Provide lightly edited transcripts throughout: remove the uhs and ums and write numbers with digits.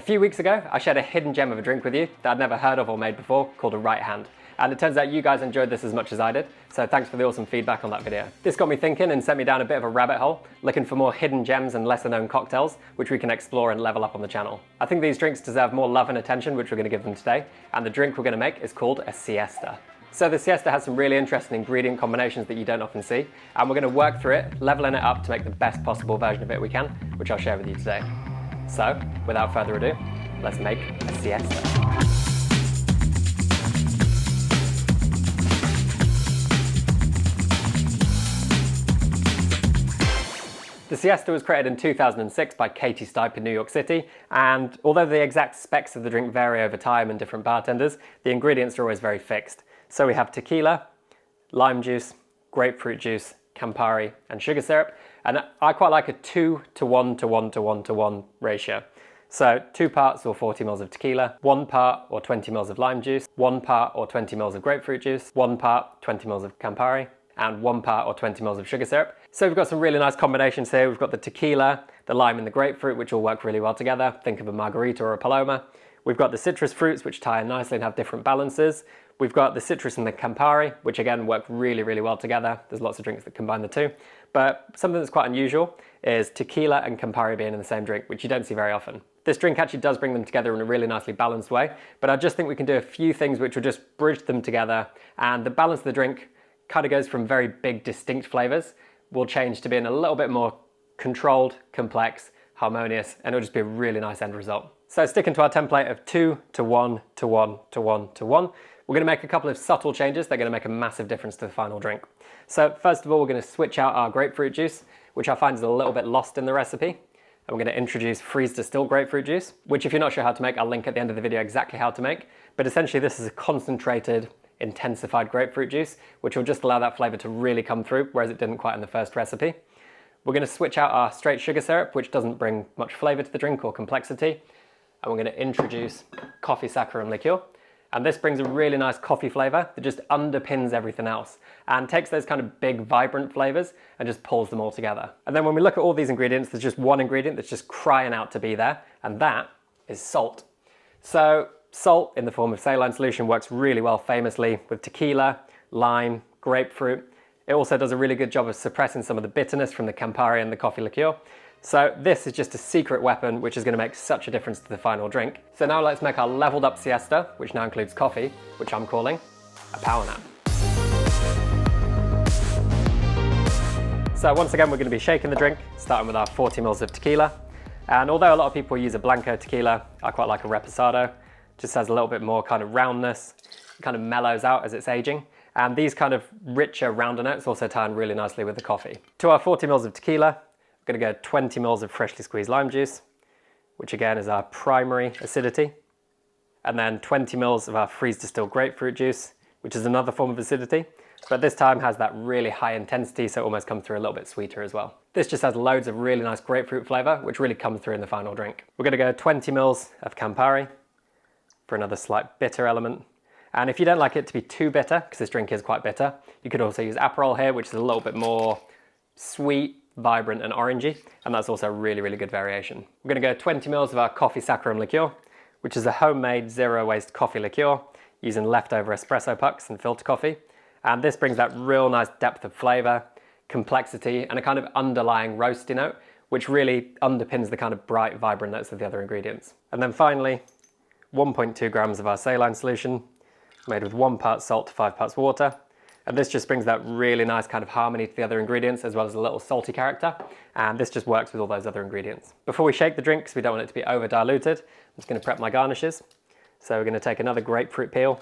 few weeks ago, I shared a hidden gem of a drink with you that I'd never heard of or made before, called a right hand. And it turns out you guys enjoyed this as much as I did, so thanks for the awesome feedback on that video. This got me thinking and sent me down a bit of a rabbit hole, looking for more hidden gems and lesser known cocktails, which we can explore and level up on the channel. I think these drinks deserve more love and attention, which we're going to give them today, and the drink we're going to make is called a Siesta. So the Siesta has some really interesting ingredient combinations that you don't often see, and we're going to work through it, leveling it up to make the best possible version of it we can, which I'll share with you today. So, without further ado, let's make a Siesta. The Siesta was created in 2006 by Katie Stipe in New York City, and although the exact specs of the drink vary over time and different bartenders, the ingredients are always very fixed. So we have tequila, lime juice, grapefruit juice, Campari, and sugar syrup, and I quite like a 2 to 1 to 1 to 1 to 1 ratio. So 2 parts or 40 ml of tequila, 1 part or 20 ml of lime juice, 1 part or 20 ml of grapefruit juice, 1 part 20 ml of Campari, and 1 part or 20 ml of sugar syrup. So we've got some really nice combinations here. We've got the tequila, the lime and the grapefruit, which all work really well together. Think of a margarita or a paloma. We've got the citrus fruits, which tie in nicely and have different balances. We've got the citrus and the Campari, which again work really, really well together. There's lots of drinks that combine the two. But something that's quite unusual is tequila and Campari being in the same drink, which you don't see very often. This drink actually does bring them together in a really nicely balanced way, but I just think we can do a few things which will just bridge them together, and the balance of the drink kind of goes from very big, distinct flavors, will change to being a little bit more controlled, complex, harmonious, and it'll just be a really nice end result. So sticking to our template of 2 to 1 to 1 to 1 to 1, we're going to make a couple of subtle changes that are going to make a massive difference to the final drink. So first of all, we're going to switch out our grapefruit juice, which I find is a little bit lost in the recipe. And we're going to introduce freeze distilled grapefruit juice, which if you're not sure how to make, I'll link at the end of the video exactly how to make. But essentially this is a concentrated, intensified grapefruit juice, which will just allow that flavor to really come through, whereas it didn't quite in the first recipe. We're going to switch out our straight sugar syrup, which doesn't bring much flavor to the drink or complexity. And we're going to introduce coffee saccharum liqueur. And this brings a really nice coffee flavor that just underpins everything else and takes those kind of big, vibrant flavors and just pulls them all together. And then when we look at all these ingredients, there's just one ingredient that's just crying out to be there, and that is salt. So salt in the form of saline solution works really well famously with tequila, lime, grapefruit. It also does a really good job of suppressing some of the bitterness from the Campari and the coffee liqueur. So this is just a secret weapon which is going to make such a difference to the final drink. So now let's make our leveled up Siesta, which now includes coffee, which I'm calling a power nap. So once again we're going to be shaking the drink, starting with our 40 ml of tequila. And although a lot of people use a Blanco tequila, I quite like a Reposado. Just has a little bit more kind of roundness, it kind of mellows out as it's aging. And these kind of richer, rounder notes also tie in really nicely with the coffee. To our 40 ml of tequila, we're going to go 20 ml of freshly squeezed lime juice, which again is our primary acidity. And then 20 ml of our freeze distilled grapefruit juice, which is another form of acidity, but this time has that really high intensity, so it almost comes through a little bit sweeter as well. This just has loads of really nice grapefruit flavor, which really comes through in the final drink. We're going to go 20 ml of Campari for another slight bitter element. And if you don't like it to be too bitter, because this drink is quite bitter, you could also use Aperol here, which is a little bit more sweet, vibrant and orangey, and that's also a really, really good variation. We're going to go 20 ml of our coffee saccharum liqueur, which is a homemade zero waste coffee liqueur using leftover espresso pucks and filter coffee. And this brings that real nice depth of flavor, complexity, and a kind of underlying roasty note, which really underpins the kind of bright, vibrant notes of the other ingredients. And then finally, 1.2 grams of our saline solution, made with 1 part salt to 5 parts water. And this just brings that really nice kind of harmony to the other ingredients, as well as a little salty character. And this just works with all those other ingredients. Before we shake the drink, because we don't want it to be over diluted, I'm just going to prep my garnishes. So we're going to take another grapefruit peel,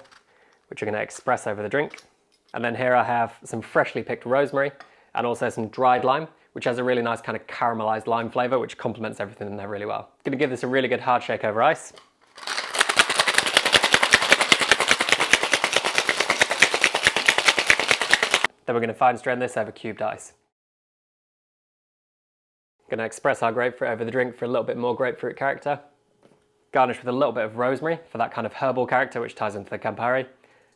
which we're going to express over the drink. And then here I have some freshly picked rosemary and also some dried lime, which has a really nice kind of caramelized lime flavor, which complements everything in there really well. I'm going to give this a really good hard shake over ice. Then we're going to fine strain this over cubed ice. Going to express our grapefruit over the drink for a little bit more grapefruit character. Garnish with a little bit of rosemary for that kind of herbal character which ties into the Campari,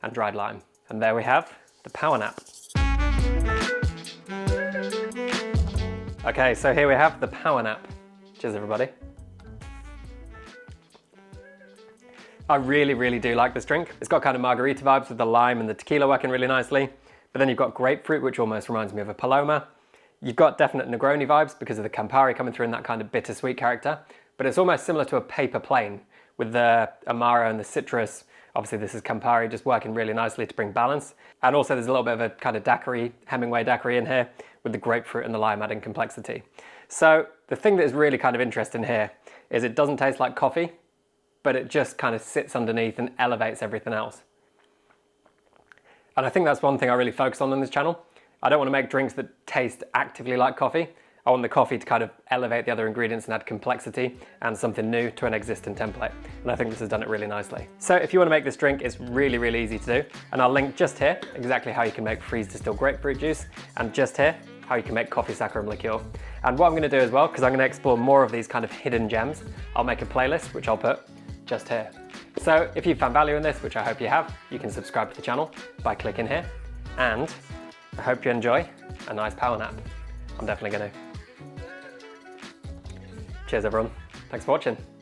and dried lime. And there we have the power nap. Okay, so here we have the power nap. Cheers everybody. I really, really do like this drink. It's got kind of margarita vibes with the lime and the tequila working really nicely. But then you've got grapefruit, which almost reminds me of a Paloma. You've got definite Negroni vibes because of the Campari coming through in that kind of bittersweet character. But it's almost similar to a paper plane with the Amaro and the citrus. Obviously this is Campari just working really nicely to bring balance. And also there's a little bit of a kind of daiquiri, Hemingway daiquiri in here with the grapefruit and the lime adding complexity. So the thing that is really kind of interesting here is it doesn't taste like coffee, but it just kind of sits underneath and elevates everything else. And I think that's one thing I really focus on this channel. I don't want to make drinks that taste actively like coffee. I want the coffee to kind of elevate the other ingredients and add complexity and something new to an existing template. And I think this has done it really nicely. So if you want to make this drink, it's really, really easy to do. And I'll link just here exactly how you can make freeze distilled grapefruit juice, and just here how you can make coffee saccharum liqueur. And what I'm going to do as well, because I'm going to explore more of these kind of hidden gems, I'll make a playlist which I'll put just here. So if you found value in this, which I hope you have, you can subscribe to the channel by clicking here. And I hope you enjoy a nice power nap. I'm definitely going to. Cheers everyone. Thanks for watching.